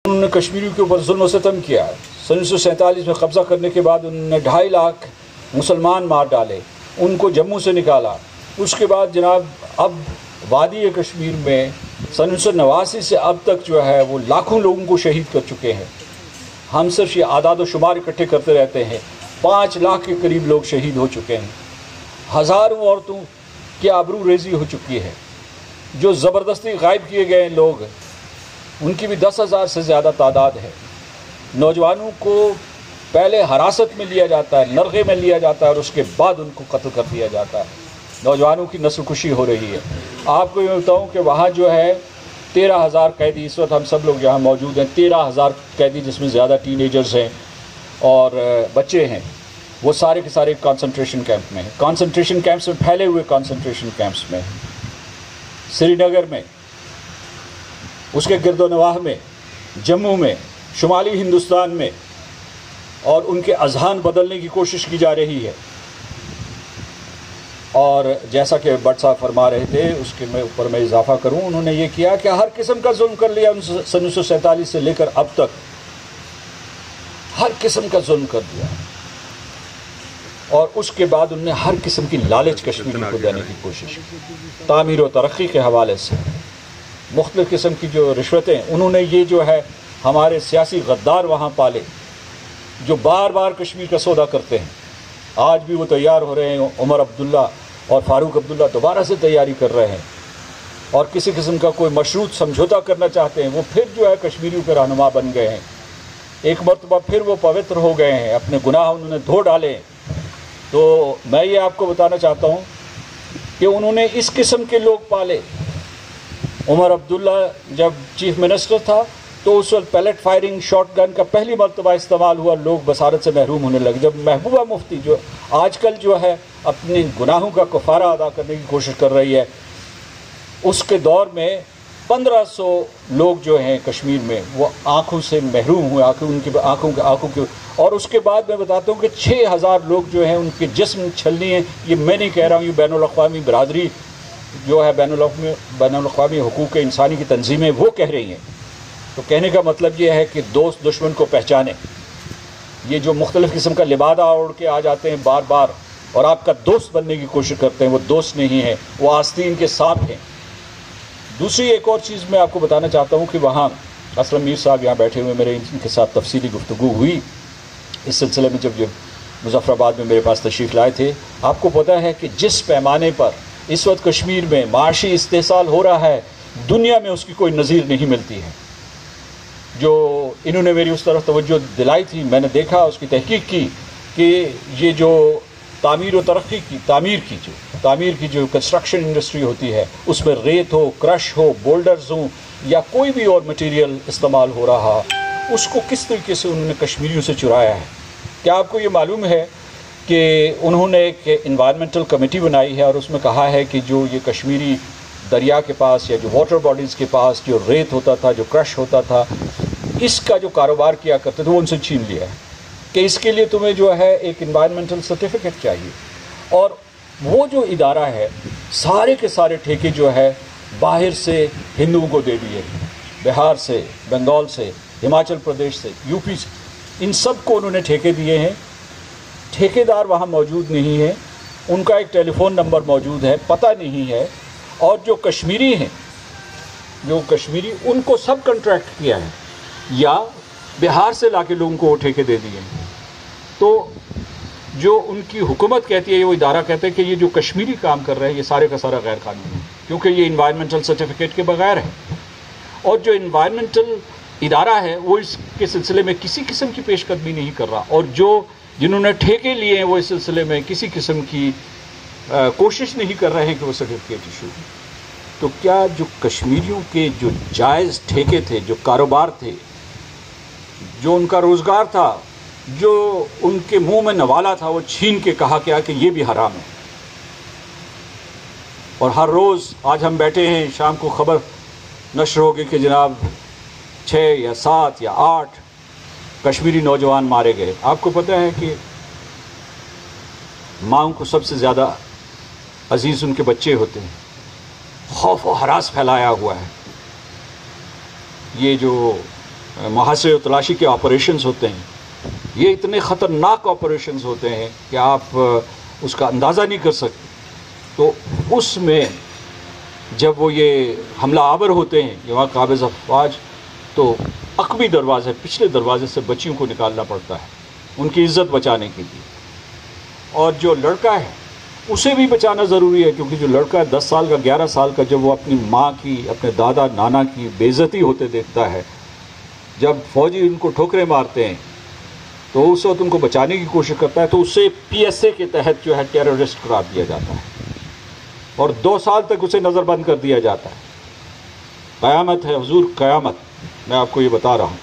انہوں نے کشمیریوں کے اوپر ظلم و ستم کیا. 1947 میں قبضہ کرنے کے بعد انہوں نے 2.5 لاکھ مسلمان مار ڈالے, ان کو جموں سے نکالا. اس کے بعد جناب اب وادی کشمیر میں 1989 سے اب تک جو ہے وہ لاکھوں لوگوں کو شہید کر چکے ہیں. ہم صرف یہ اعداد و شمار اکٹھے کرتے رہتے ہیں. 5 لاکھ کے قریب لوگ شہید ہو چکے ہیں. ہزاروں عورتوں کی آبرو ریزی ہو چکی ہے. جو زبردستی غائب کیے گئے لوگ ان کی بھی 10,000 سے زیادہ تعداد ہے. نوجوانوں کو پہلے حراست میں لیا جاتا ہے, نرغے میں لیا جاتا ہے, اور اس کے بعد ان کو قتل کر دیا جاتا ہے. نوجوانوں کی نسل کشی ہو رہی ہے. آپ کو یہ بتاؤں کہ وہاں جو ہے 13,000 قیدی, اس وقت ہم سب لوگ یہاں موجود ہیں, 13,000 قیدی جس میں زیادہ ٹین ایجرز ہیں اور بچے ہیں, وہ سارے کے سارے کانسنٹریشن کیمپ میں ہیں. کانسنٹریشن کیمپس میں پھیلے ہوئے کانسنٹریشن کیمپس میں ہیں, سری نگر میں, اس کے گرد و نواح میں, جموں میں, شمالی ہندوستان میں, اور ان کے اذہان بدلنے کی کوشش کی جا رہی ہے. اور جیسا کہ بٹ صاحب فرما رہے تھے اس کے اوپر میں اضافہ کروں, انہوں نے یہ کیا کہ ہر قسم کا ظلم کر لیا. 1947 سے لے کر اب تک ہر قسم کا ظلم کر دیا, اور اس کے بعد انہوں نے ہر قسم کی لالچ کشمیریوں کو دینے کی کوشش کی. تعمیر و ترقی کے حوالے سے مختلف قسم کی جو رشوتیں, انہوں نے یہ جو ہے ہمارے سیاسی غدار وہاں پالے جو بار بار کشمیر کا سودا کرتے ہیں. آج بھی وہ تیار ہو رہے ہیں, عمر عبداللہ اور فاروق عبداللہ دوبارہ سے تیاری کر رہے ہیں, اور کسی قسم کا کوئی مشروط سمجھوتا کرنا چاہتے ہیں. وہ پھر جو ہے کشمیریوں کے رہنما بن گئے ہیں. ایک مرتبہ پھر وہ پوتر ہو گئے ہیں, اپنے گناہ انہوں نے دھو ڈالے. تو میں یہ آپ کو بتانا چاہتا ہوں کہ انہوں نے اس قسم کے لوگ پالے. عمر عبداللہ جب چیف منسٹر تھا تو اس وقت پیلٹ فائرنگ شاٹ گن کا پہلی مرتبہ استعمال ہوا, لوگ بصارت سے محروم ہونے لگے. جب محبوبہ مفتی جو آج کل جو ہے اپنے گناہوں کا کفارہ ادا کرنے کی کوشش کر رہی ہے, اس کے دور میں 1500 لوگ جو ہیں کشمیر میں وہ آنکھوں سے محروم ہوئے, آنکھوں کے. اور اس کے بعد میں بتاتا ہوں کہ 6,000 لوگ جو ہیں ان کے جسم چھلنی ہیں. یہ میں نہیں کہہ رہا ہوں, یہ بین الاقوامی برادری جو ہے بین الاقوامی حقوق انسانی کی تنظیمیں وہ کہہ رہی ہیں. تو کہنے کا مطلب یہ ہے کہ دوست دشمن کو پہچانے. یہ جو مختلف قسم کا لبادہ اوڑھ کے آ جاتے ہیں بار بار اور آپ کا دوست بننے کی کوشش کرتے ہیں, وہ دوست نہیں ہیں, وہ آستین کے سانپ ہیں. دوسری ایک اور چیز میں آپ کو بتانا چاہتا ہوں کہ وہاں اسلم میر صاحب یہاں بیٹھے ہوئے, میرے ان کے ساتھ تفصیلی گفتگو ہوئی اس سلسلے میں جب یہ مظفر آباد میں میرے پاس تشریف لائے تھے. آپ کو پتہ ہے کہ جس پیمانے پر اس وقت کشمیر میں معاشی استحصال ہو رہا ہے, دنیا میں اس کی کوئی نظیر نہیں ملتی ہے. جو انہوں نے میری اس طرف توجہ دلائی تھی, میں نے دیکھا, اس کی تحقیق کی کہ یہ جو تعمیر و ترقی کی تعمیر کی جو کنسٹرکشن انڈسٹری ہوتی ہے, اس میں ریت ہو, کرش ہو, بولڈرز ہوں یا کوئی بھی اور مٹیریل استعمال ہو رہا, اس کو کس طریقے سے انہوں نے کشمیریوں سے چرایا ہے. کیا آپ کو یہ معلوم ہے کہ انہوں نے ایک انوائرمنٹل کمیٹی بنائی ہے اور اس میں کہا ہے کہ جو یہ کشمیری دریا کے پاس یا جو واٹر باڈیز کے پاس جو ریت ہوتا تھا, جو کرش ہوتا تھا, اس کا جو کاروبار کیا کرتے تھے وہ ان سے چھین لیا ہے کہ اس کے لیے تمہیں جو ہے ایک انوائرمنٹل سرٹیفکیٹ چاہیے. اور وہ جو ادارہ ہے سارے کے سارے ٹھیکے جو ہے باہر سے ہندوؤں کو دے دیے, بہار سے, بنگال سے, ہماچل پردیش سے, یو پی سے, ان سب کو انہوں نے ٹھیکے دیے ہیں. ٹھیکیدار وہاں موجود نہیں ہے, ان کا ایک ٹیلی فون نمبر موجود ہے, پتہ نہیں ہے. اور جو کشمیری ہیں, ان کو سب کنٹریکٹ کیا ہے یا بہار سے لا کے لوگوں کو وہ ٹھیکے دے دیے ہیں. تو جو ان کی حکومت کہتی ہے, وہ ادارہ کہتے ہیں کہ یہ جو کشمیری کام کر رہے ہیں یہ سارے کا سارا غیر قانونی ہے, کیونکہ یہ انوائرمنٹل سرٹیفکیٹ کے بغیر ہے. اور جو انوائرمنٹل ادارہ ہے وہ اس کے سلسلے میں کسی قسم کی پیش قدمی نہیں کر رہا, اور جنہوں نے ٹھیکے لیے ہیں وہ اس سلسلے میں کسی قسم کی کوشش نہیں کر رہے ہیں کہ وہ سرٹیفکیٹ ایشو ہو. تو کیا جو کشمیریوں کے جو جائز ٹھیکے تھے, جو کاروبار تھے, جو ان کا روزگار تھا, جو ان کے منہ میں نوالا تھا, وہ چھین کے کہا کیا کہ یہ بھی حرام ہے. اور ہر روز آج ہم بیٹھے ہیں, شام کو خبر نشر ہوگی کہ جناب 6 یا 7 یا 8 کشمیری نوجوان مارے گئے. آپ کو پتہ ہے کہ ماؤں کو سب سے زیادہ عزیز ان کے بچے ہوتے ہیں. خوف و ہراس پھیلایا ہوا ہے. یہ جو محاصرے و تلاشی کے آپریشنز ہوتے ہیں، یہ اتنے خطرناک آپریشنز ہوتے ہیں کہ آپ اس کا اندازہ نہیں کر سکتے. تو اس میں جب وہ یہ حملہ آور ہوتے ہیں یہ وہاں قابض افواج، تو عقبی دروازے، پچھلے دروازے سے بچیوں کو نکالنا پڑتا ہے ان کی عزت بچانے کے لیے. اور جو لڑکا ہے اسے بھی بچانا ضروری ہے، کیونکہ جو لڑکا ہے 10 سال کا 11 سال کا، جب وہ اپنی ماں کی، اپنے دادا نانا کی بے عزتی ہوتے دیکھتا ہے، جب فوجی ان کو ٹھوکریں مارتے ہیں تو اس وقت ان کو بچانے کی کوشش کرتا ہے، تو اسے PSA کے تحت جو ہے ٹیررسٹ قرار دیا جاتا ہے اور 2 سال تک اسے نظر بند کر دیا جاتا ہے. قیامت ہے حضور، قیامت، میں آپ کو یہ بتا رہا ہوں.